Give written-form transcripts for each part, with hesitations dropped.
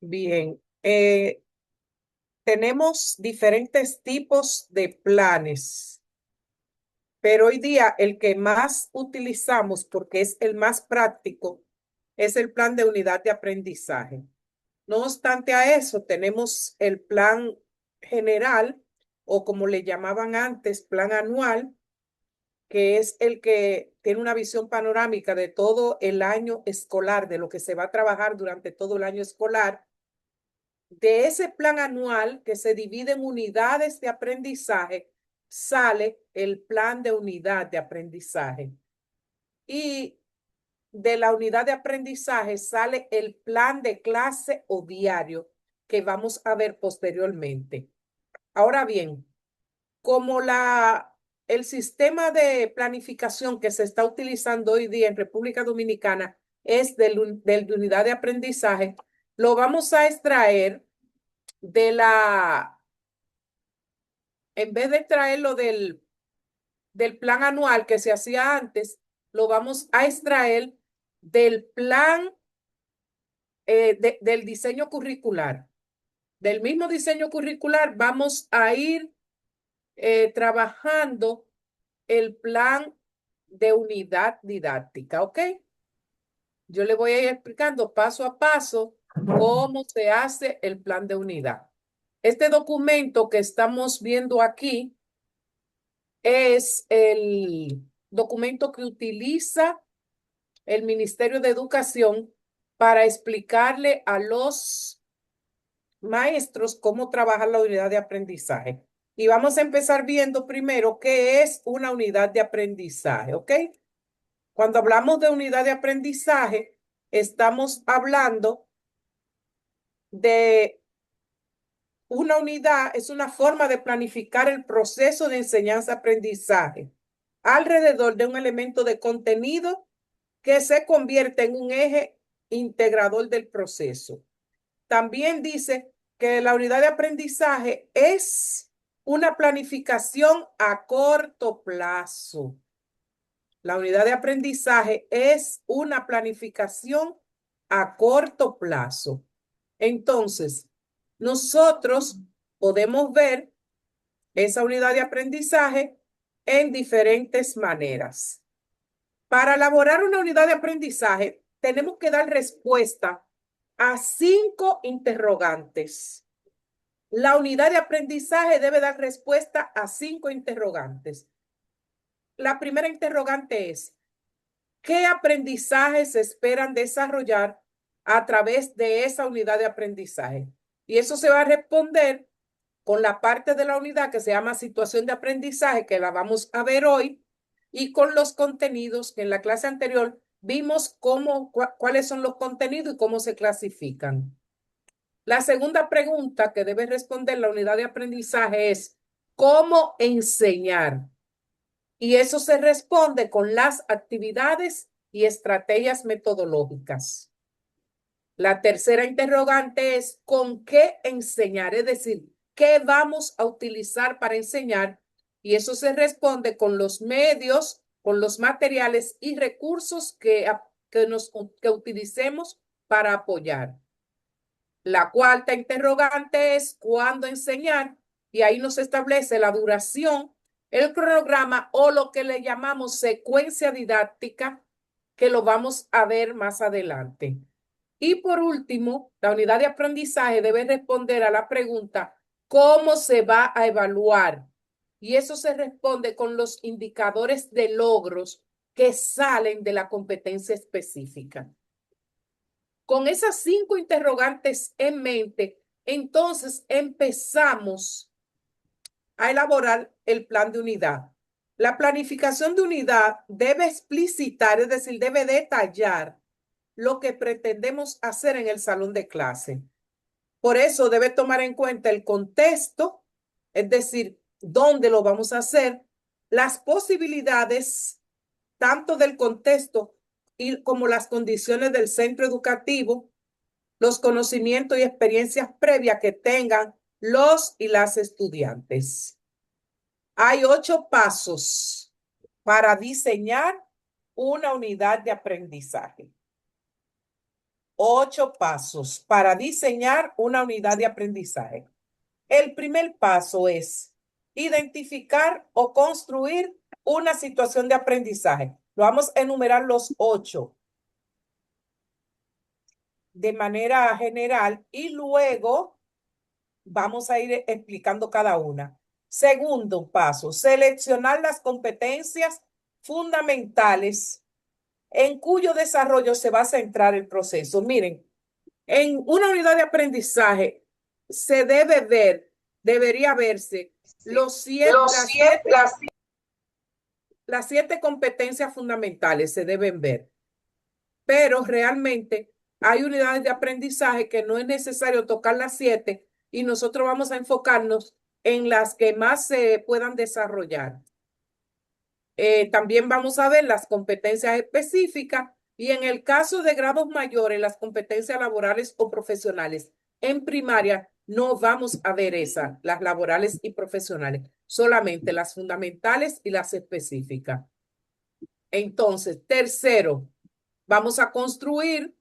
Bien, tenemos diferentes tipos de planes, pero hoy día el que más utilizamos, porque es el más práctico, es el plan de unidad de aprendizaje. No obstante a eso, tenemos el plan general, o como le llamaban antes, plan anual, que es el que tiene una visión panorámica de todo el año escolar, de lo que se va a trabajar durante todo el año escolar. De ese plan anual que se divide en unidades de aprendizaje, sale el plan de unidad de aprendizaje. Y de la unidad de aprendizaje sale el plan de clase o diario que vamos a ver posteriormente. Ahora bien, como el sistema de planificación que se está utilizando hoy día en República Dominicana es de unidad de aprendizaje, lo vamos a extraer de en vez de traerlo del plan anual que se hacía antes, lo vamos a extraer del plan del diseño curricular. Del mismo diseño curricular vamos a ir trabajando el plan de unidad didáctica, ¿ok? Yo le voy a ir explicando paso a paso cómo se hace el plan de unidad. Este documento que estamos viendo aquí es el documento que utiliza el Ministerio de Educación para explicarle a los maestros cómo trabajar la unidad de aprendizaje. Y vamos a empezar viendo primero qué es una unidad de aprendizaje, ¿ok? Cuando hablamos de unidad de aprendizaje, estamos hablando de una unidad, es una forma de planificar el proceso de enseñanza-aprendizaje alrededor de un elemento de contenido que se convierte en un eje integrador del proceso. También dice que la unidad de aprendizaje es una planificación a corto plazo. La unidad de aprendizaje es una planificación a corto plazo. Entonces, nosotros podemos ver esa unidad de aprendizaje en diferentes maneras. Para elaborar una unidad de aprendizaje, tenemos que dar respuesta a 5 interrogantes. La unidad de aprendizaje debe dar respuesta a 5 interrogantes. La primera interrogante es, ¿qué aprendizajes se esperan desarrollar a través de esa unidad de aprendizaje? Y eso se va a responder con la parte de la unidad que se llama situación de aprendizaje, que la vamos a ver hoy, y con los contenidos que en la clase anterior vimos cuáles son los contenidos y cómo se clasifican. La segunda pregunta que debe responder la unidad de aprendizaje es, ¿cómo enseñar? Y eso se responde con las actividades y estrategias metodológicas. La tercera interrogante es ¿con qué enseñar? Es decir, ¿qué vamos a utilizar para enseñar? Y eso se responde con los medios, con los materiales y recursos que utilicemos para apoyar. La cuarta interrogante es ¿cuándo enseñar? Y ahí nos establece la duración, el cronograma o lo que le llamamos secuencia didáctica, que lo vamos a ver más adelante. Y por último, la unidad de aprendizaje debe responder a la pregunta, ¿cómo se va a evaluar? Y eso se responde con los indicadores de logros que salen de la competencia específica. Con esas 5 interrogantes en mente, entonces empezamos a elaborar el plan de unidad. La planificación de unidad debe explicitar, es decir, debe detallar lo que pretendemos hacer en el salón de clase. Por eso debe tomar en cuenta el contexto, es decir, dónde lo vamos a hacer, las posibilidades tanto del contexto como las condiciones del centro educativo, los conocimientos y experiencias previas que tengan los y las estudiantes. Hay 8 pasos para diseñar una unidad de aprendizaje. 8 pasos para diseñar una unidad de aprendizaje. El primer paso es identificar o construir una situación de aprendizaje. Lo vamos a enumerar los 8 de manera general y luego vamos a ir explicando cada una. Segundo paso, seleccionar las competencias fundamentales en cuyo desarrollo se va a centrar el proceso. Miren, en una unidad de aprendizaje se debe ver, debería verse Los siete, las las 7 competencias fundamentales se deben ver, pero realmente hay unidades de aprendizaje que no es necesario tocar las 7 y nosotros vamos a enfocarnos en las que más se puedan desarrollar. También vamos a ver las competencias específicas y en el caso de grados mayores, las competencias laborales o profesionales. En primaria no vamos a ver esas, las laborales y profesionales, solamente las fundamentales y las específicas. Entonces, tercero, vamos a construir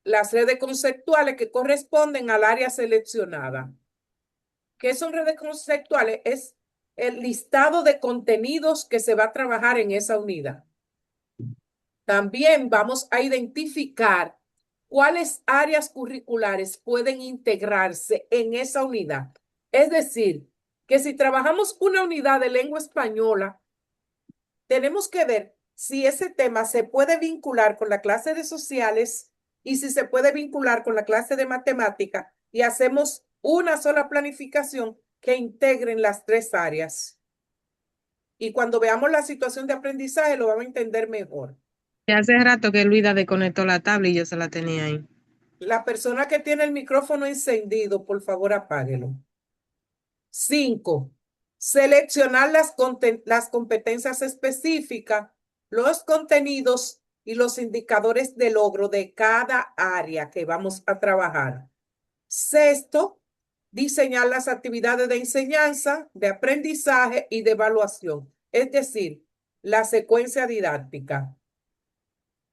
las redes conceptuales que corresponden al área seleccionada. ¿Qué son redes conceptuales? Es el listado de contenidos que se va a trabajar en esa unidad. También vamos a identificar cuáles áreas curriculares pueden integrarse en esa unidad. Es decir, que si trabajamos una unidad de lengua española, tenemos que ver si ese tema se puede vincular con la clase de sociales y si se puede vincular con la clase de matemática y hacemos una sola planificación que integren las 3 áreas. Y cuando veamos la situación de aprendizaje lo vamos a entender mejor. Ya hace rato que Luisa desconectó la tabla y yo se la tenía ahí. La persona que tiene el micrófono encendido, por favor, apáguelo. 5. Seleccionar las competencias específicas, los contenidos y los indicadores de logro de cada área que vamos a trabajar. Sexto, diseñar las actividades de enseñanza, de aprendizaje y de evaluación, es decir, la secuencia didáctica.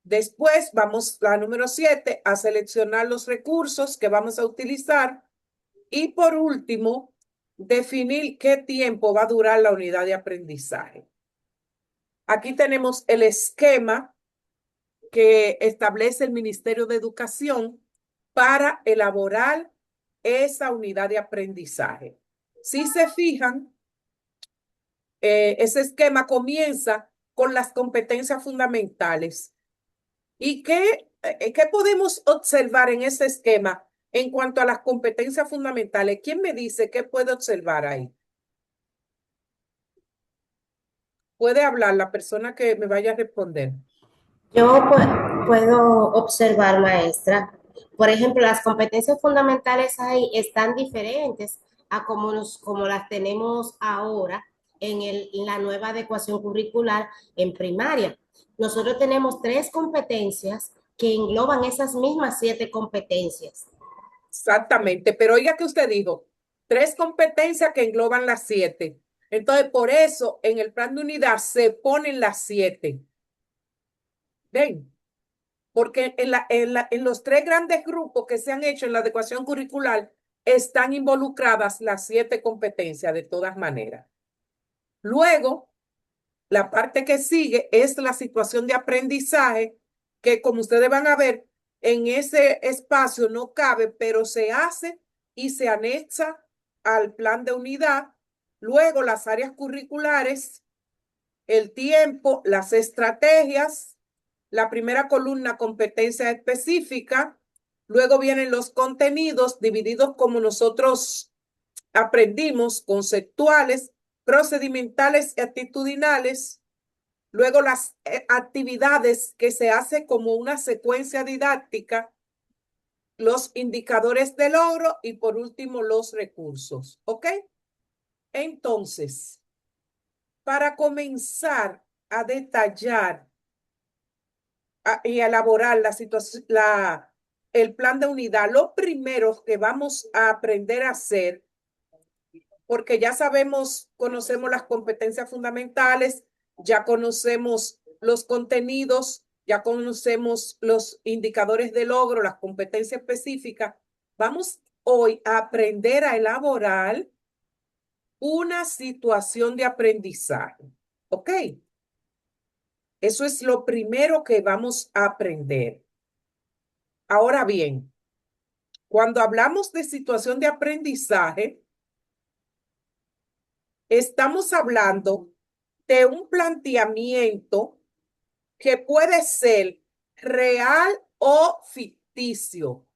Después vamos, la número 7, a seleccionar los recursos que vamos a utilizar. Y por último, definir qué tiempo va a durar la unidad de aprendizaje. Aquí tenemos el esquema que establece el Ministerio de Educación para elaborar esa unidad de aprendizaje. Si se fijan, ese esquema comienza con las competencias fundamentales. ¿Y qué podemos observar en ese esquema en cuanto a las competencias fundamentales? ¿Quién me dice qué puede observar ahí? Puede hablar la persona que me vaya a responder. Puedo observar, maestra. Por ejemplo, las competencias fundamentales ahí están diferentes a como las tenemos ahora en la nueva adecuación curricular en primaria. Nosotros tenemos 3 competencias que engloban esas mismas 7 competencias. Exactamente, pero oiga que usted dijo, 3 competencias que engloban las 7. Entonces, por eso en el plan de unidad se ponen las 7. ¿Ven? Porque en los 3 grandes grupos que se han hecho en la adecuación curricular están involucradas las 7 competencias de todas maneras. Luego, la parte que sigue es la situación de aprendizaje, que como ustedes van a ver, en ese espacio no cabe, pero se hace y se anexa al plan de unidad. Luego, las áreas curriculares, el tiempo, las estrategias, la primera columna, competencia específica. Luego vienen los contenidos divididos como nosotros aprendimos, conceptuales, procedimentales y actitudinales. Luego las actividades que se hace como una secuencia didáctica, los indicadores de logro y por último los recursos. ¿Ok? Entonces, para comenzar a detallar y a elaborar la situación, el plan de unidad, lo primero que vamos a aprender a hacer, porque ya sabemos, conocemos las competencias fundamentales, ya conocemos los contenidos, ya conocemos los indicadores de logro, las competencias específicas. Vamos hoy a aprender a elaborar una situación de aprendizaje. ¿Ok? Eso es lo primero que vamos a aprender. Ahora bien, cuando hablamos de situación de aprendizaje, estamos hablando de un planteamiento que puede ser real o ficticio.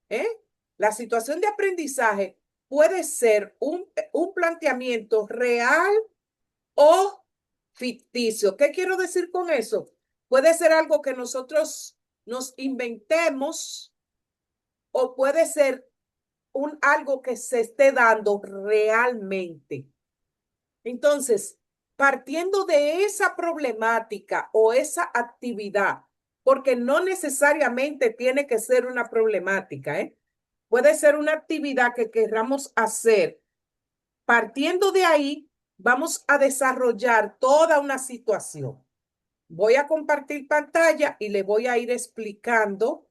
¿Eh? La situación de aprendizaje puede ser un planteamiento real o ficticio. ¿Qué quiero decir con eso? Puede ser algo que nosotros nos inventemos o puede ser algo que se esté dando realmente. Entonces, partiendo de esa problemática o esa actividad, porque no necesariamente tiene que ser una problemática, ¿eh? Puede ser una actividad que queramos hacer. Partiendo de ahí, vamos a desarrollar toda una situación. Voy a compartir pantalla y le voy a ir explicando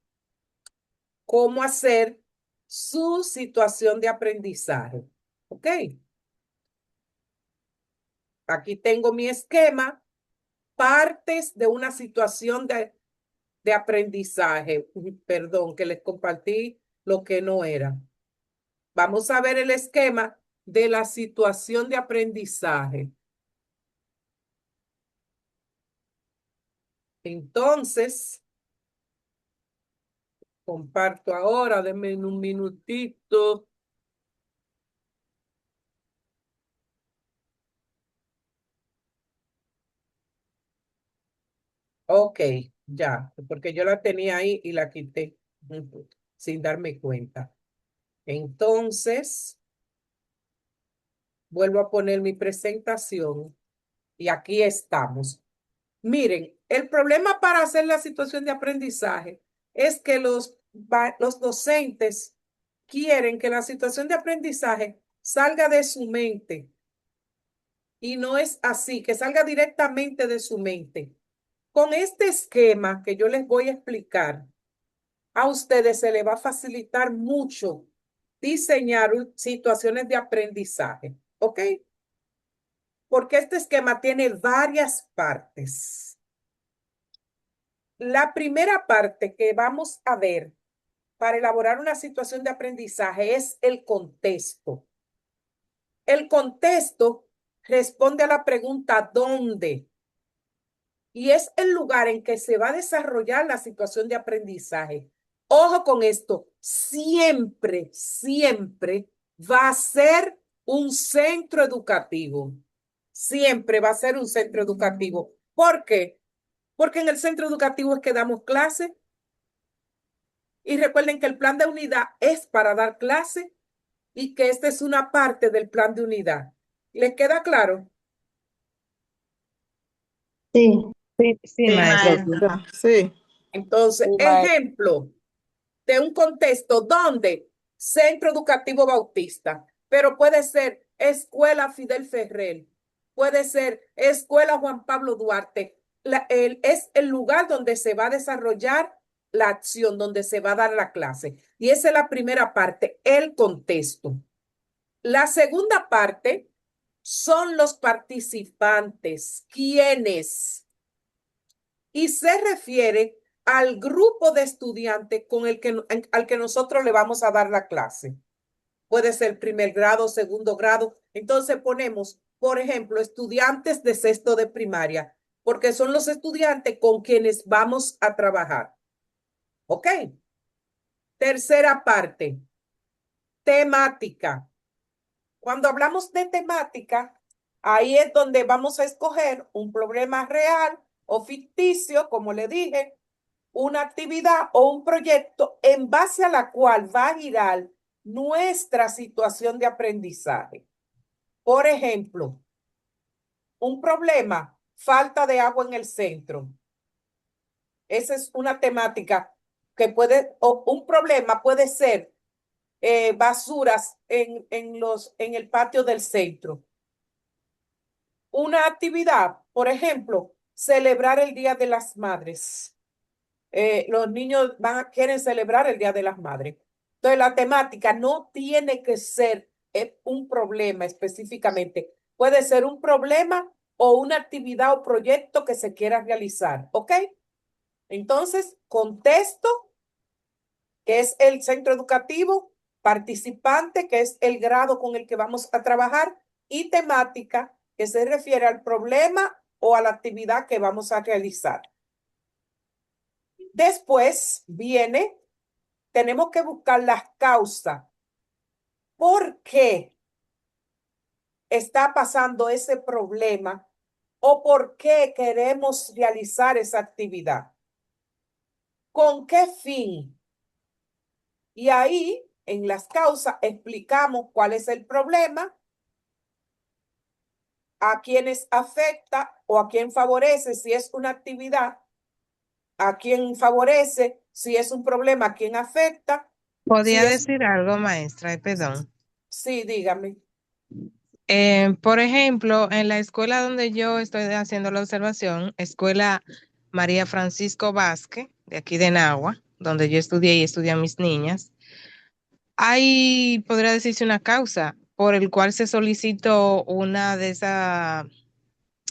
cómo hacer su situación de aprendizaje. ¿Ok? Aquí tengo mi esquema, partes de una situación de aprendizaje. Perdón, que les compartí lo que no era. Vamos a ver el esquema de la situación de aprendizaje. Entonces, comparto ahora, denme un minutito. Ok, ya, porque yo la tenía ahí y la quité sin darme cuenta. Entonces, vuelvo a poner mi presentación y aquí estamos. Miren, el problema para hacer la situación de aprendizaje es que los docentes quieren que la situación de aprendizaje salga de su mente y no es así, que salga directamente de su mente. Con este esquema que yo les voy a explicar, a ustedes se les va a facilitar mucho diseñar situaciones de aprendizaje, ¿ok? Porque este esquema tiene varias partes. La primera parte que vamos a ver para elaborar una situación de aprendizaje es el contexto. El contexto responde a la pregunta ¿dónde? Y es el lugar en que se va a desarrollar la situación de aprendizaje. Ojo con esto, siempre, siempre va a ser un centro educativo. Siempre va a ser un centro educativo. ¿Por qué? Porque en el centro educativo es que damos clases. Y recuerden que el plan de unidad es para dar clase y que esta es una parte del plan de unidad. ¿Les queda claro? Sí, Sí, sí, Sí, maestra. maestra. Sí. Entonces, Sí, maestra. ejemplo de un contexto donde Centro Educativo Bautista, pero puede ser Escuela Fidel Ferrer, puede ser Escuela Juan Pablo Duarte. Es el lugar donde se va a desarrollar la acción, donde se va a dar la clase. Y esa es la primera parte, el contexto. La segunda parte son los participantes, quienes, y se refiere al grupo de estudiantes al que nosotros le vamos a dar la clase. Puede ser primer grado, segundo grado. Entonces ponemos, por ejemplo, estudiantes de sexto de primaria, porque son los estudiantes con quienes vamos a trabajar. ¿Ok? Tercera parte, temática. Cuando hablamos de temática, ahí es donde vamos a escoger un problema real o ficticio, como le dije, una actividad o un proyecto en base a la cual va a girar nuestra situación de aprendizaje. Por ejemplo, un problema, falta de agua en el centro. Esa es una temática que o un problema puede ser basuras en el patio del centro. Una actividad, por ejemplo, celebrar el Día de las Madres. Los niños quieren celebrar el Día de las Madres. Entonces, la temática no tiene que ser un problema específicamente. Puede ser un problema o una actividad o proyecto que se quiera realizar, ¿ok? Entonces, contexto, que es el centro educativo, participante, que es el grado con el que vamos a trabajar, y temática, que se refiere al problema o a la actividad que vamos a realizar. Después viene, tenemos que buscar las causas. ¿Por qué está pasando ese problema o por qué queremos realizar esa actividad? ¿Con qué fin? Y ahí, en las causas, explicamos cuál es el problema, a quiénes afecta o a quién favorece si es una actividad, a quién favorece si es un problema, a quién afecta, si ¿Podía es... decir algo, maestra? Ay, perdón. Sí, dígame. Por ejemplo, en la escuela donde yo estoy haciendo la observación, Escuela María Francisco Vázquez, de aquí de Nagua, donde yo estudié y estudian mis niñas, hay, podría decirse, una causa por el cual se solicitó una de esas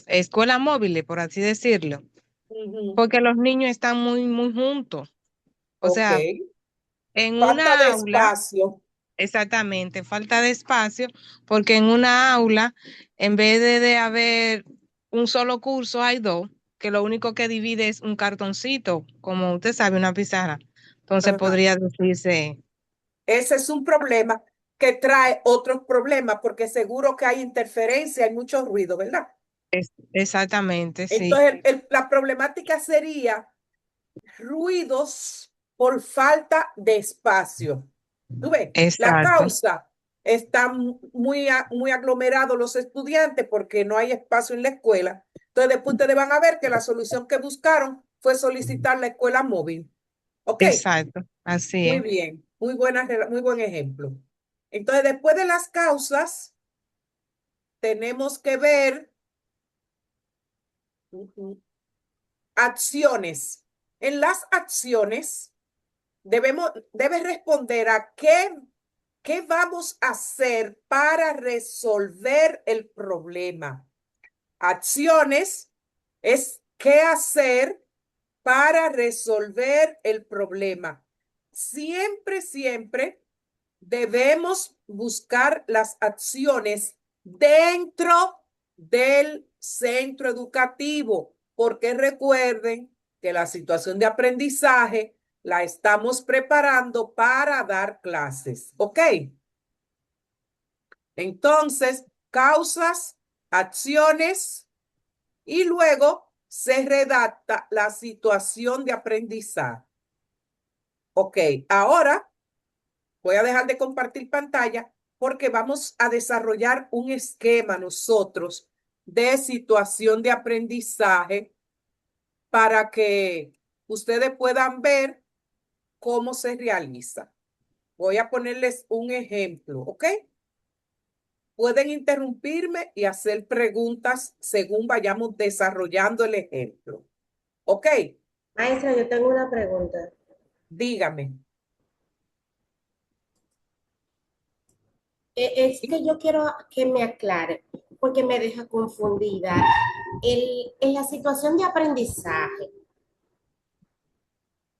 escuelas móviles, por así decirlo, Ujú. porque los niños están muy juntos. O Ok. sea, en Falta de una aula, espacio. exactamente, falta de espacio, porque en una aula, en vez de haber un solo curso, hay dos, que lo único que divide es un cartoncito, como usted sabe, una pizarra. Entonces Ajá. podría decirse, Ese es un problema que trae otros problemas porque seguro que hay interferencia, hay mucho ruido, ¿verdad? exactamente, sí, Entonces, la problemática sería ruidos por falta de espacio. ¿Tú ves? La exacto, causa está muy aglomerados los estudiantes porque no hay espacio en la escuela. Entonces, después ustedes van a ver que la solución que buscaron fue solicitar la escuela móvil. ¿Ok? exacto, así Muy es, bien, muy buen ejemplo. Entonces, después de las causas, tenemos que ver ujú, acciones. En las acciones, debes responder a qué vamos a hacer para resolver el problema. Acciones es qué hacer para resolver el problema. Siempre debemos buscar las acciones dentro del centro educativo, porque recuerden que la situación de aprendizaje la estamos preparando para dar clases, ¿ok? Entonces, causas, acciones y luego se redacta la situación de aprendizaje. Ok, ahora voy a dejar de compartir pantalla porque vamos a desarrollar un esquema nosotros de situación de aprendizaje para que ustedes puedan ver cómo se realiza. Voy a ponerles un ejemplo, ¿ok? Pueden interrumpirme y hacer preguntas según vayamos desarrollando el ejemplo. ¿Ok? Maestra, yo tengo una pregunta. Dígame. Es que yo quiero que me aclare, porque me deja confundida. En la situación de aprendizaje,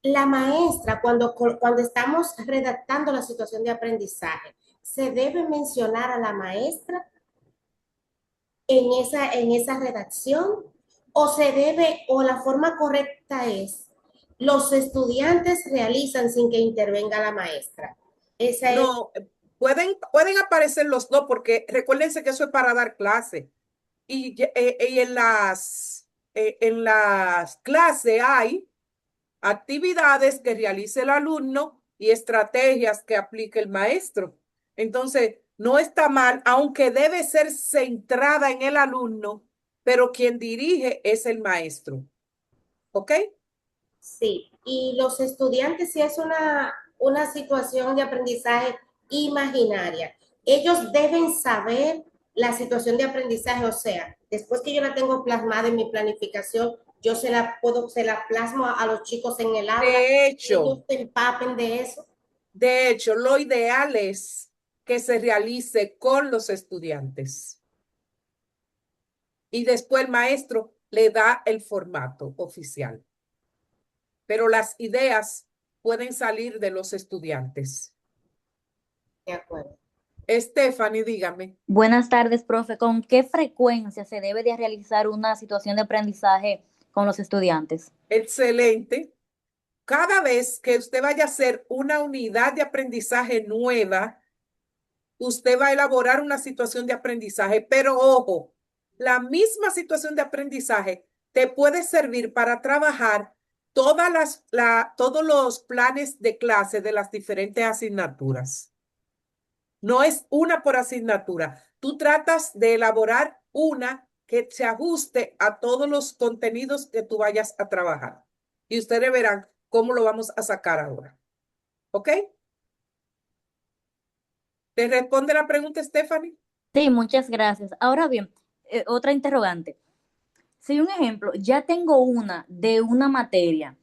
la maestra, cuando estamos redactando la situación de aprendizaje, ¿se debe mencionar a la maestra en esa redacción? ¿O se debe, o la forma correcta es, los estudiantes realizan sin que intervenga la maestra? Esa es. No, pueden aparecer los dos porque recuérdense que eso es para dar clase. Y en las clases hay actividades que realice el alumno y estrategias que aplique el maestro. Entonces, no está mal, aunque debe ser centrada en el alumno, pero quien dirige es el maestro. ¿Ok? Sí, y los estudiantes, si es una situación de aprendizaje imaginaria, ellos deben saber la situación de aprendizaje, o sea, después que yo la tengo plasmada en mi planificación, yo se la plasmo a los chicos en el aula, De ellos hecho, se empapen de eso. de hecho, lo ideal es que se realice con los estudiantes y después el maestro le da el formato oficial. Pero las ideas pueden salir de los estudiantes. De acuerdo. Stephanie, dígame. Buenas tardes, profe. ¿Con qué frecuencia se debe de realizar una situación de aprendizaje con los estudiantes? Excelente. Cada vez que usted vaya a hacer una unidad de aprendizaje nueva, usted va a elaborar una situación de aprendizaje, pero ojo, la misma situación de aprendizaje te puede servir para trabajar todos los planes de clase de las diferentes asignaturas. No es una por asignatura. Tú tratas de elaborar una que se ajuste a todos los contenidos que tú vayas a trabajar. Y ustedes verán cómo lo vamos a sacar ahora. ¿Ok? ¿Te responde la pregunta, Stephanie? Sí, muchas gracias. Ahora bien, otra interrogante. Si un ejemplo, ya tengo una de una materia,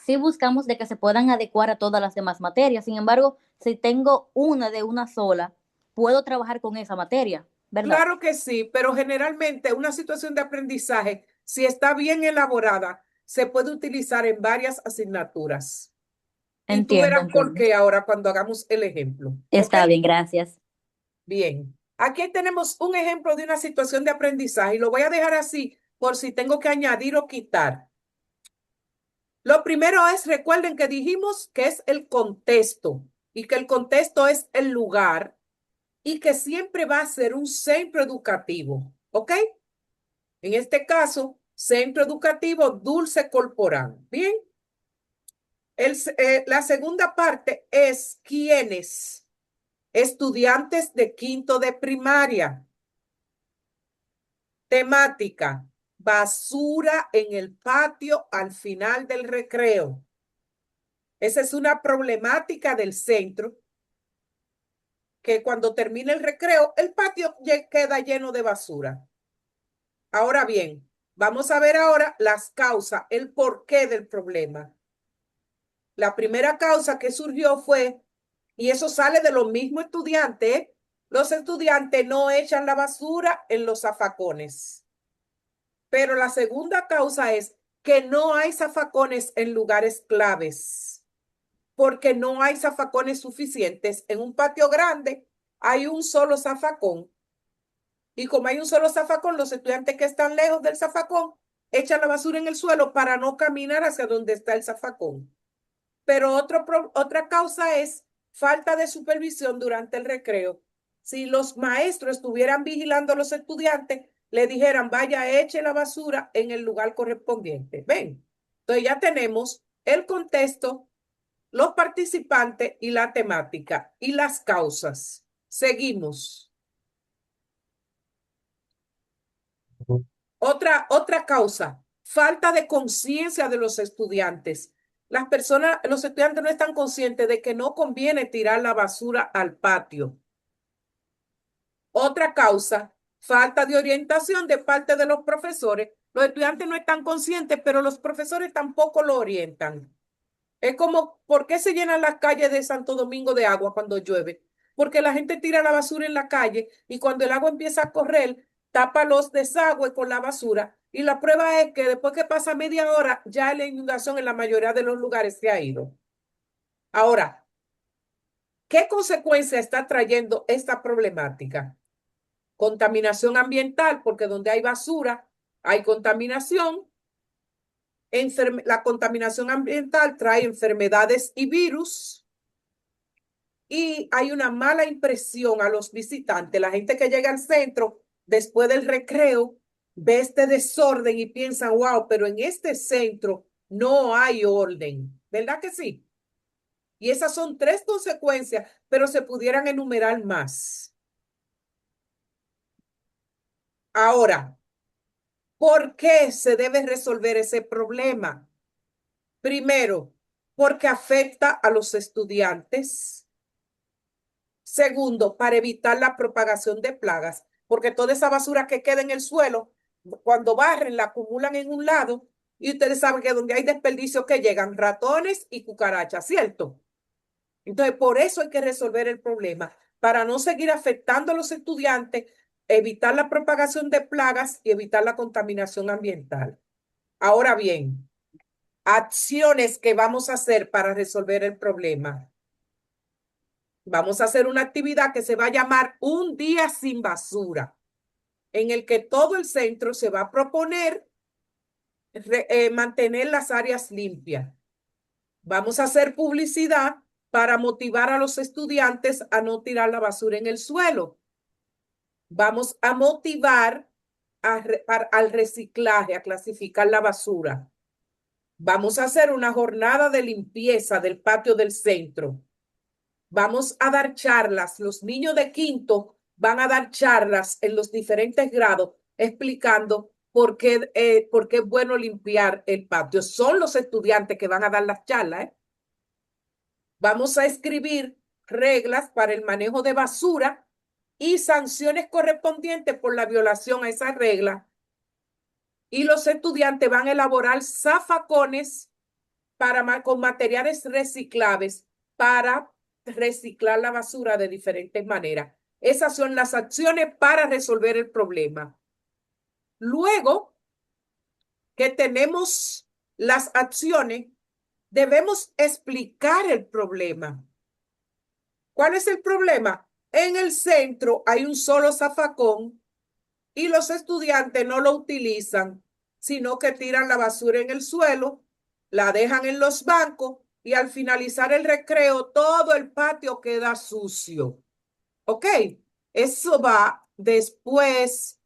si buscamos de que se puedan adecuar a todas las demás materias. Sin embargo, si tengo una de una sola, puedo trabajar con esa materia, ¿verdad? Claro que sí, pero generalmente una situación de aprendizaje, si está bien elaborada, se puede utilizar en varias asignaturas. Y tú Entiendo, verás por entiendo. qué ahora cuando hagamos el ejemplo. ¿Ok? Está bien, gracias. Bien. Aquí tenemos un ejemplo de una situación de aprendizaje y lo voy a dejar así por si tengo que añadir o quitar. Lo primero es, recuerden que dijimos que es el contexto y que el contexto es el lugar y que siempre va a ser un centro educativo. ¿Ok? En este caso, Centro Educativo Dulce Corporal. Bien. La segunda parte es quiénes. Estudiantes de quinto de primaria. Temática. Basura en el patio al final del recreo. Esa es una problemática del centro, que cuando termina el recreo, el patio queda lleno de basura. Ahora bien, vamos a ver ahora las causas, el porqué del problema. La primera causa que surgió fue, y eso sale de los mismos estudiantes, ¿eh? Los estudiantes no echan la basura en los zafacones. Pero la segunda causa es que no hay zafacones en lugares claves, porque no hay zafacones suficientes. En un patio grande hay un solo zafacón. Y como hay un solo zafacón, los estudiantes que están lejos del zafacón echan la basura en el suelo para no caminar hacia donde está el zafacón. Pero otra causa es falta de supervisión durante el recreo. Si los maestros estuvieran vigilando a los estudiantes, le dijeran, vaya, eche la basura en el lugar correspondiente. Ven, entonces ya tenemos el contexto, los participantes y la temática y las causas. Seguimos. Otra causa, falta de conciencia de los estudiantes. Las personas, los estudiantes no están conscientes de que no conviene tirar la basura al patio. Otra causa, falta de orientación de parte de los profesores. Los estudiantes no están conscientes, pero los profesores tampoco lo orientan. Es como, ¿por qué se llenan las calles de Santo Domingo de agua cuando llueve? Porque la gente tira la basura en la calle y cuando el agua empieza a correr, tapa los desagües con la basura. Y la prueba es que después que pasa media hora, ya la inundación en la mayoría de los lugares se ha ido. Ahora, ¿qué consecuencia está trayendo esta problemática? Contaminación ambiental, porque donde hay basura, hay contaminación. La contaminación ambiental trae enfermedades y virus. Y hay una mala impresión a los visitantes. La gente que llega al centro después del recreo ve este desorden y piensa, wow, pero en este centro no hay orden. ¿Verdad que sí? Y esas son tres consecuencias, pero se pudieran enumerar más. Ahora, ¿por qué se debe resolver ese problema? Primero, porque afecta a los estudiantes. Segundo, para evitar la propagación de plagas. porque toda esa basura que queda en el suelo, cuando barren, la acumulan en un lado, y ustedes saben que donde hay desperdicios que llegan ratones y cucarachas, ¿cierto? Entonces, por eso hay que resolver el problema, para no seguir afectando a los estudiantes, evitar la propagación de plagas y evitar la contaminación ambiental. Ahora bien, acciones que vamos a hacer para resolver el problema. Vamos a hacer una actividad que se va a llamar Un Día Sin Basura, en el que todo el centro se va a proponer mantener las áreas limpias. Vamos a hacer publicidad para motivar a los estudiantes a no tirar la basura en el suelo. Vamos a motivar al reciclaje, a clasificar la basura. Vamos a hacer una jornada de limpieza del patio del centro. Vamos a dar charlas. Los niños de quinto van a dar charlas en los diferentes grados explicando por qué es bueno limpiar el patio. Son los estudiantes que van a dar las charlas, ¿eh? Vamos a escribir reglas para el manejo de basura y sanciones correspondientes por la violación a esa regla. Y los estudiantes van a elaborar zafacones con materiales reciclables para reciclar la basura de diferentes maneras. Esas son las acciones para resolver el problema. Luego que tenemos las acciones, debemos explicar el problema. ¿Cuál es el problema? En el centro hay un solo zafacón y los estudiantes no lo utilizan, sino que tiran la basura en el suelo, la dejan en los bancos y al finalizar el recreo todo el patio queda sucio. ¿Ok? Eso va después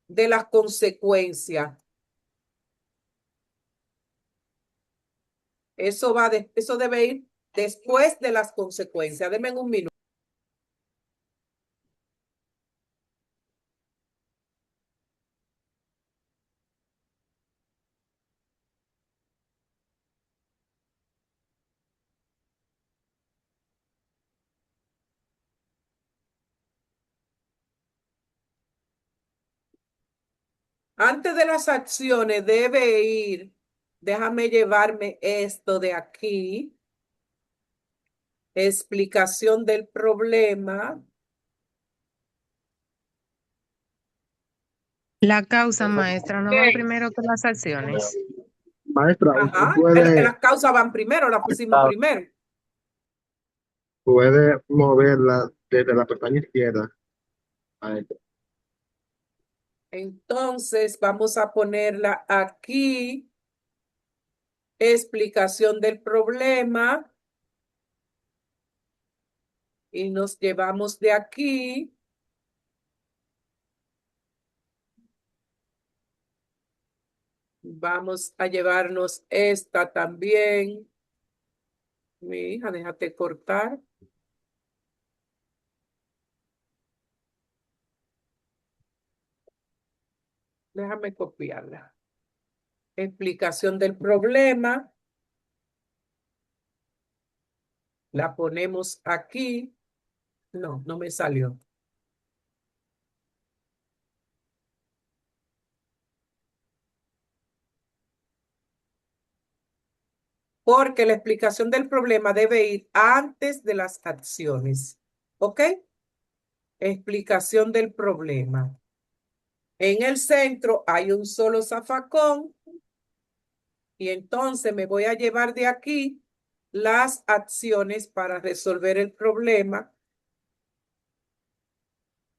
de las consecuencias. Eso debe ir después de las consecuencias. Denme un minuto. Antes de las acciones debe ir, déjame llevarme esto de aquí, explicación del problema. La causa, maestra, no van primero que las acciones. Maestra, usted Ajá, las causas van primero, las pusimos primero. puede moverla desde la pestaña izquierda. Maestra. Entonces vamos a ponerla aquí, explicación del problema. Y nos llevamos de aquí. Vamos a llevarnos esta también. Mi hija, déjate cortar. Déjame copiarla. Explicación del problema. La ponemos aquí. No, no me salió. Porque la explicación del problema debe ir antes de las acciones. ¿Ok? Explicación del problema. En el centro hay un solo zafacón. Y entonces me voy a llevar de aquí las acciones para resolver el problema.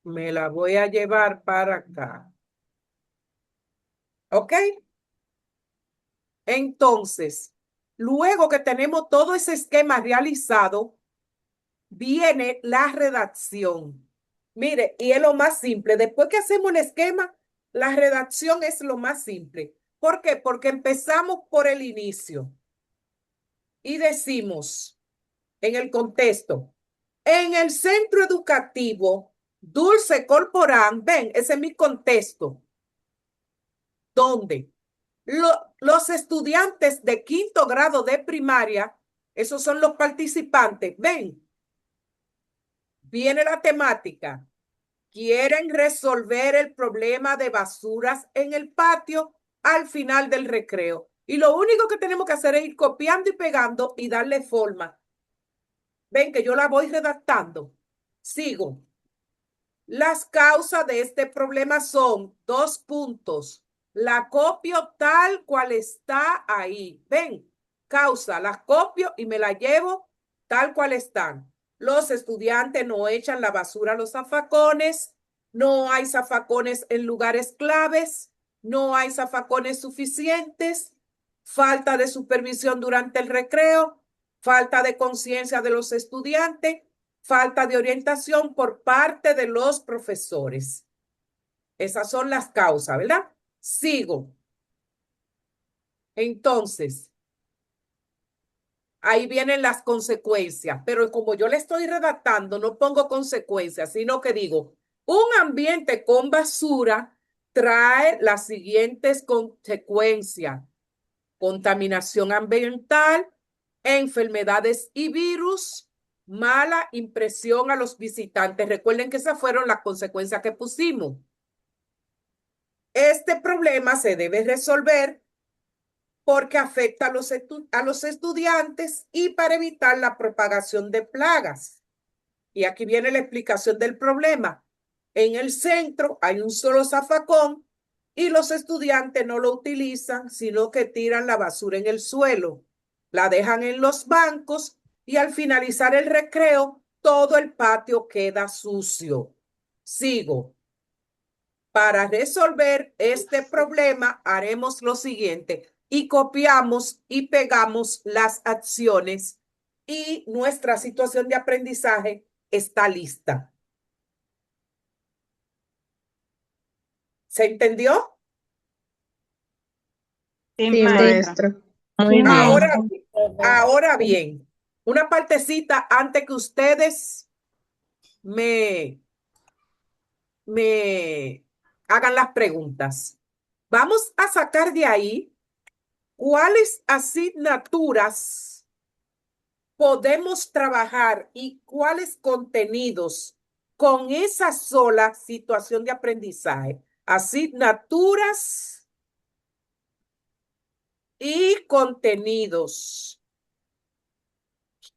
Me la voy a llevar para acá. ¿Ok? Entonces, luego que tenemos todo ese esquema realizado, viene la redacción. Mire, y es lo más simple. Después que hacemos un esquema, la redacción es lo más simple. ¿Por qué? Porque empezamos por el inicio y decimos en el contexto, en el centro educativo Dulce Corporán, ven, ese es mi contexto, donde los estudiantes de quinto grado de primaria, esos son los participantes, ven, viene la temática. quieren resolver el problema de basuras en el patio al final del recreo. Y lo único que tenemos que hacer es ir copiando y pegando y darle forma. Ven que yo la voy redactando. Sigo. Las causas de este problema son 2 puntos. La copio tal cual está ahí. Ven, causa, la copio y me la llevo tal cual están. Los estudiantes no echan la basura a los zafacones, no hay zafacones en lugares claves, no hay zafacones suficientes, falta de supervisión durante el recreo, falta de conciencia de los estudiantes, falta de orientación por parte de los profesores. Esas son las causas, ¿verdad? Sigo. Entonces, ahí vienen las consecuencias, pero como yo le estoy redactando, no pongo consecuencias, sino que digo, un ambiente con basura trae las siguientes consecuencias: contaminación ambiental, enfermedades y virus, mala impresión a los visitantes. Recuerden que esas fueron las consecuencias que pusimos. Este problema se debe resolver porque afecta a los estudiantes y para evitar la propagación de plagas. Y aquí viene la explicación del problema. En el centro hay un solo zafacón y los estudiantes no lo utilizan, sino que tiran la basura en el suelo, la dejan en los bancos y al finalizar el recreo, todo el patio queda sucio. Sigo. Para resolver este problema, haremos lo siguiente y copiamos y pegamos las acciones y nuestra situación de aprendizaje está lista. ¿Se entendió? Sí, Sí, maestra. maestra. Muy bien. Ahora bien, una partecita antes que ustedes me, me hagan las preguntas. Vamos a sacar de ahí cuáles asignaturas podemos trabajar y cuáles contenidos con esa sola situación de aprendizaje. Asignaturas y contenidos.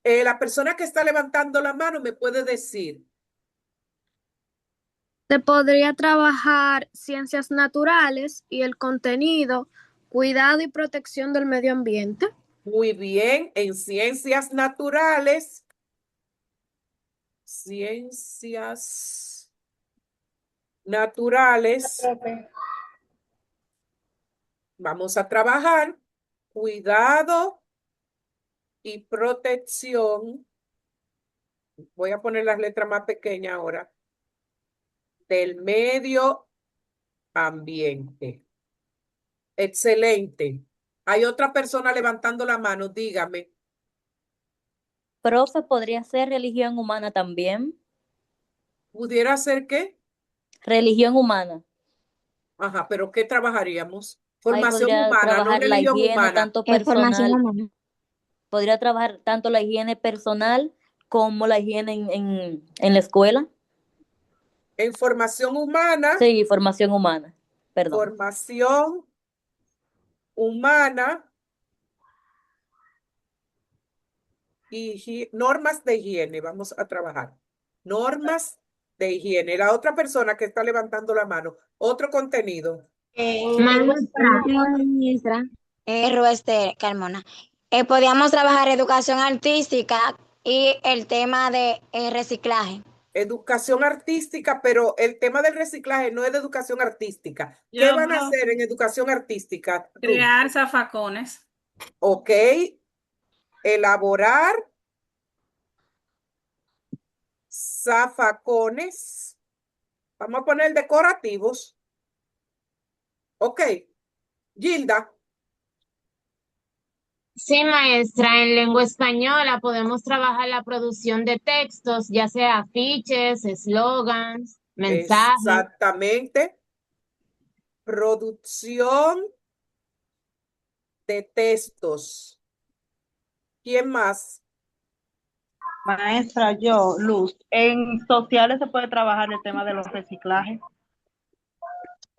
La persona que está levantando la mano me puede decir. Se podría trabajar ciencias naturales y el contenido, cuidado y protección del medio ambiente. Muy bien, en ciencias naturales. Ciencias naturales. Vamos a trabajar cuidado y protección. Voy a poner las letras más pequeñas ahora. Del medio ambiente. Excelente. Hay otra persona levantando la mano, dígame. Profe, podría ser religión humana también. ¿Pudiera ser qué? Religión humana. Ajá, pero ¿qué trabajaríamos? Ahí Formación podría humana, no trabajar la religión higiene, humana. tanto Formación personal, humana. podría trabajar tanto la higiene personal como la higiene en la escuela. En formación humana, Sí, formación humana, perdón. formación humana y normas de higiene. Vamos a trabajar. Normas de higiene. La otra persona que está levantando la mano, otro contenido. En lengua española. Maestra, Carmona. Podíamos trabajar educación artística y el tema de reciclaje. Educación artística, pero el tema del reciclaje no es de educación artística. ¿Qué Yo, van a profe, hacer en educación artística? Tú, crear zafacones. ok, elaborar zafacones. Vamos a poner decorativos. Ok, Gilda, Sí, maestra, en lengua española podemos trabajar la producción de textos, ya sea afiches, eslogans, mensajes. exactamente. Producción de textos. ¿Quién más? Maestra, yo, Luz, en sociales se puede trabajar el tema de los reciclajes.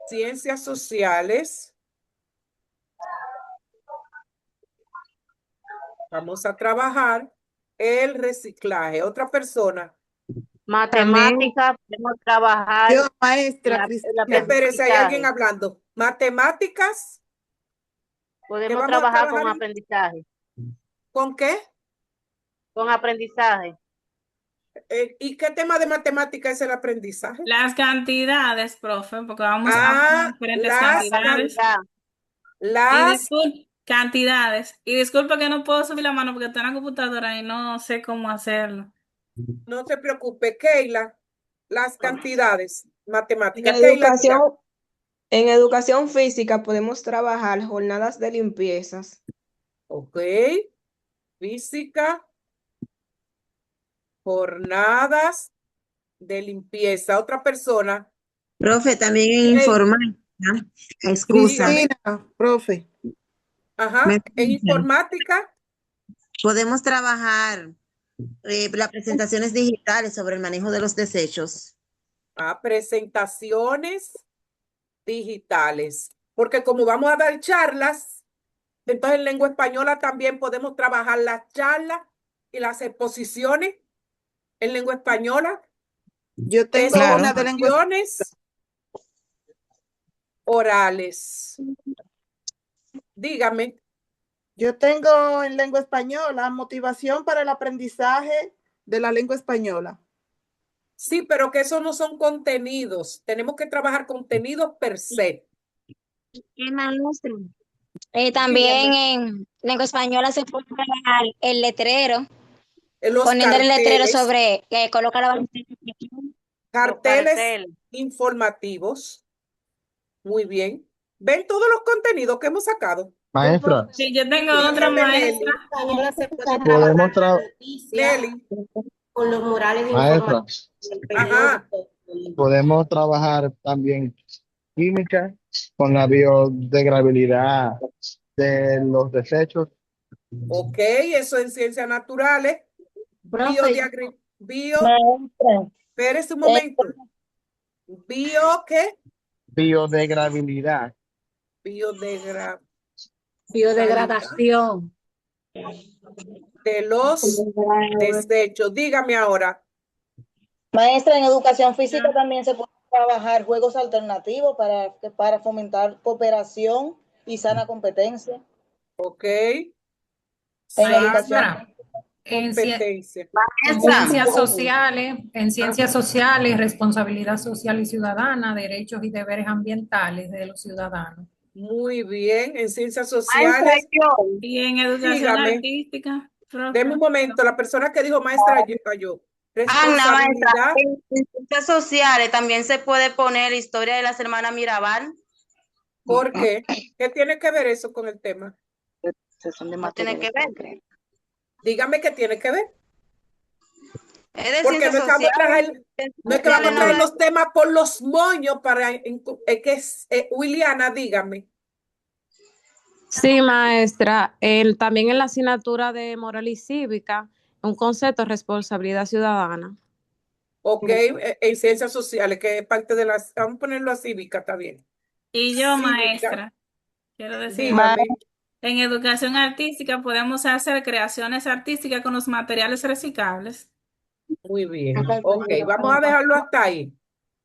Ciencias sociales. Vamos a trabajar el reciclaje. Otra persona. Matemáticas, podemos trabajar Yo, maestra el Cristina. Espérese, hay alguien aprendizaje. hablando. Matemáticas. ¿Qué Podemos vamos a trabajar con trabajar? aprendizaje. ¿Con qué? Con aprendizaje. ¿Y qué tema de matemática es el aprendizaje? Las cantidades, profe, porque vamos a Ah, poner diferentes las cantidades. Y Las, cantidades. Y disculpa que no puedo subir la mano porque estoy en la computadora y no sé cómo hacerlo. no se preocupe, Keila, las cantidades, En matemática. Keila, diga. educación física podemos trabajar jornadas de limpiezas. Ok, física, jornadas de limpieza. Otra persona. Profe, también en Hey, informática, excusa, Cristina, profe. ajá, me en escuchan. informática, Podemos trabajar las presentaciones digitales sobre el manejo de los desechos. presentaciones digitales. Porque como vamos a dar charlas, entonces en lengua española también podemos trabajar las charlas y las exposiciones en lengua española. Yo tengo Claro. una de lengua Exposiciones orales. Dígame. Yo tengo en lengua española motivación para el aprendizaje de la lengua española. Sí, pero que eso no son contenidos. Tenemos que trabajar contenidos per se. ¿Qué maestra? También en lengua española se puede trabajar el letrero, Los poniendo el letrero carteles, sobre, coloca la carteles informativos. Muy bien. ¿Ven todos los contenidos que hemos sacado? Maestra, Sí, yo tengo Dígame, otra Nelly. maestra. Española se puede podemos trabajar la trabajar. noticia Nelly. con los murales Maestra, informativos del Ajá. periódico. podemos trabajar también química con la biodegradabilidad de los desechos. Ok, eso en ciencias naturales. Profe, Espérese un momento. ¿Qué? Biodegradabilidad. Biodegradación. De los desechos. Dígame ahora. Maestra, en educación física también se puede trabajar juegos alternativos para fomentar cooperación y sana competencia. Ok. En Maestra, Competencia. en ciencias sociales, responsabilidad social y ciudadana, derechos y deberes ambientales de los ciudadanos. Muy bien. En ciencias sociales. Y en educación Dígame. artística, profe. Deme un momento. La persona que dijo maestra, yo. Ana, maestra, Responsabilidad. en ciencias sociales también se puede poner historia de las hermanas Mirabal. ¿Por qué? ¿Qué tiene que ver eso con el tema? No tiene que ver. Dígame qué tiene que ver. Es de Porque ciencias no es que vamos a traer, sociales. no es que vamos a traer los temas por los moños para que es Williana, dígame. Sí, maestra. También en la asignatura de moral y cívica, un concepto de responsabilidad ciudadana. Ok, en ciencias sociales, que es parte de las, vamos a ponerlo a cívica, está bien. Y yo, Cívica. maestra, quiero decir, Dígame. en educación artística podemos hacer creaciones artísticas con los materiales reciclables. Muy bien. Ok, vamos a dejarlo hasta ahí.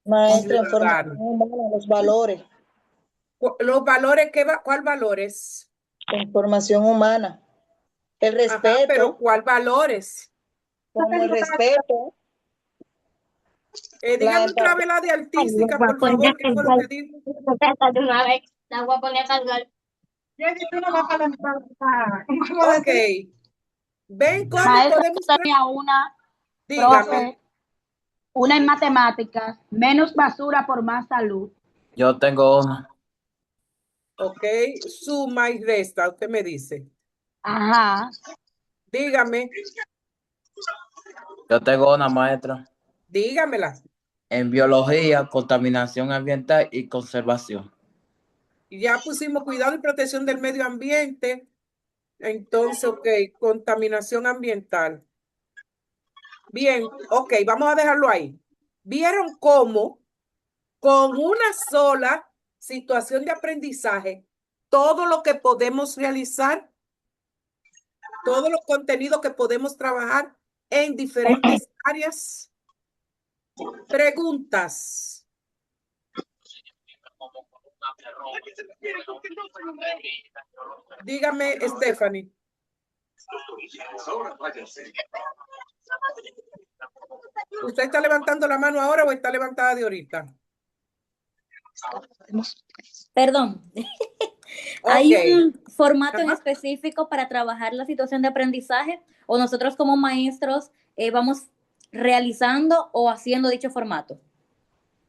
Maestra, en Ciudadano. formación humana, los valores. Los valores, ¿cuál valores? En formación humana. El Ajá, pero respeto, ¿cuál valores? como el respeto. Dígame otra vez la de artística, por favor, ¿qué fue lo que dijo? La voy a poner a cargar. Ok. ¿Ven cómo Maestra, podemos? yo tenía una, Dígame. profe, una en matemáticas, menos basura por más salud. Yo tengo una. Ok, suma y resta, usted me dice. Ajá. Dígame, Yo tengo una, maestra. dígamela. En biología, contaminación ambiental y conservación. Ya pusimos cuidado y protección del medio ambiente. Entonces, ok, contaminación ambiental. Bien, ok, vamos a dejarlo ahí. ¿Vieron cómo con una sola situación de aprendizaje, todo lo que podemos realizar, todos los contenidos que podemos trabajar en diferentes áreas? Preguntas. Dígame, Stephanie. ¿Usted está levantando la mano ahora o está levantada de ahorita? Perdón. Ok. ¿Hay un formato en Ajá. específico para trabajar la situación de aprendizaje o nosotros como maestros vamos realizando o haciendo dicho formato?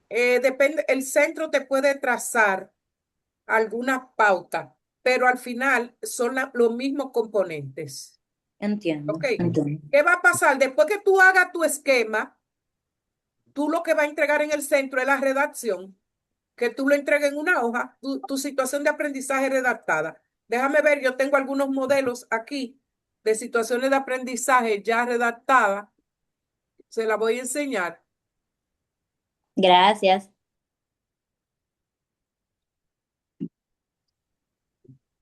Depende, el centro te puede trazar alguna pauta, pero al final son los mismos componentes. Entiendo, Ok. entiendo. ¿Qué va a pasar? Después que tú hagas tu esquema, tú lo que vas a entregar en el centro es la redacción, que tú lo entregues en una hoja, tu situación de aprendizaje redactada. Déjame ver, yo tengo algunos modelos aquí de situaciones de aprendizaje ya redactadas. Se la voy a enseñar. Gracias.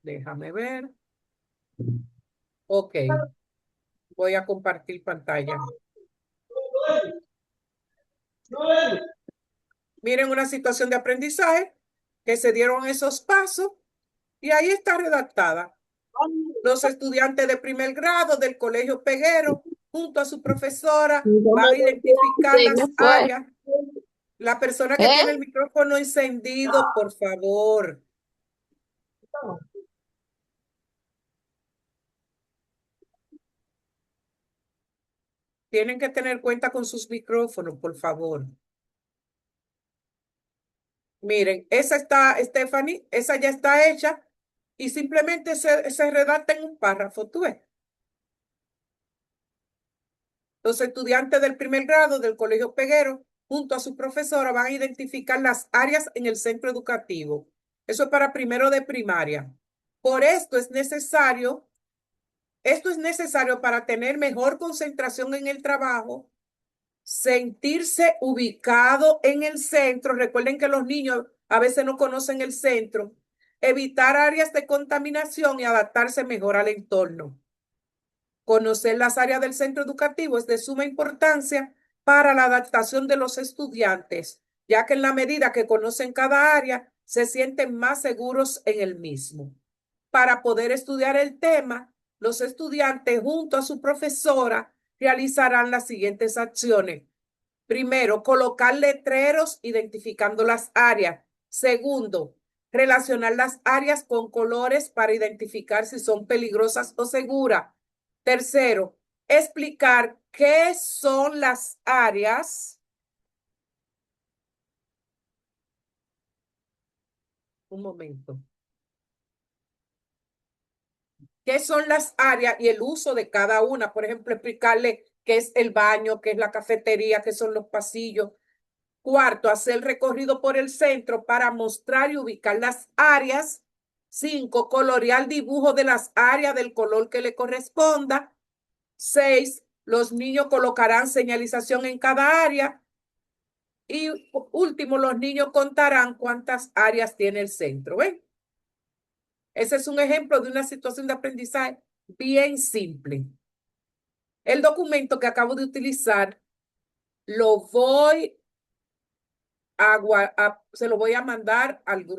Déjame ver. Ok. Voy a compartir pantalla. Miren una situación de aprendizaje que se dieron esos pasos y ahí está redactada. Los estudiantes de primer grado del Colegio Peguero, junto a su profesora, van a identificar las áreas. La persona que tiene el micrófono encendido, por favor. Tienen que tener cuenta con sus micrófonos, por favor. Miren, esa está, Stephanie, esa ya está hecha y simplemente se redacta en un párrafo, ¿tú ves? Los estudiantes del primer grado del Colegio Peguero, junto a su profesora, van a identificar las áreas en el centro educativo. Eso es para primero de primaria. Por esto es necesario para tener mejor concentración en el trabajo, sentirse ubicado en el centro. Recuerden que los niños a veces no conocen el centro. Evitar áreas de contaminación y adaptarse mejor al entorno. Conocer las áreas del centro educativo es de suma importancia para la adaptación de los estudiantes, ya que en la medida que conocen cada área, se sienten más seguros en el mismo. Para poder estudiar el tema, los estudiantes junto a su profesora realizarán las siguientes acciones. Primero, colocar letreros identificando las áreas. Segundo, relacionar las áreas con colores para identificar si son peligrosas o seguras. Tercero, explicar qué son las áreas. Un momento. ¿Qué son las áreas y el uso de cada una? Por ejemplo, explicarle qué es el baño, qué es la cafetería, qué son los pasillos. Cuarto, hacer recorrido por el centro para mostrar y ubicar las áreas. 5, colorear dibujo de las áreas del color que le corresponda. 6, los niños colocarán señalización en cada área. Y último, los niños contarán cuántas áreas tiene el centro. ¿Ven? Ese es un ejemplo de una situación de aprendizaje bien simple. El documento que acabo de utilizar se lo voy a mandar al grupo.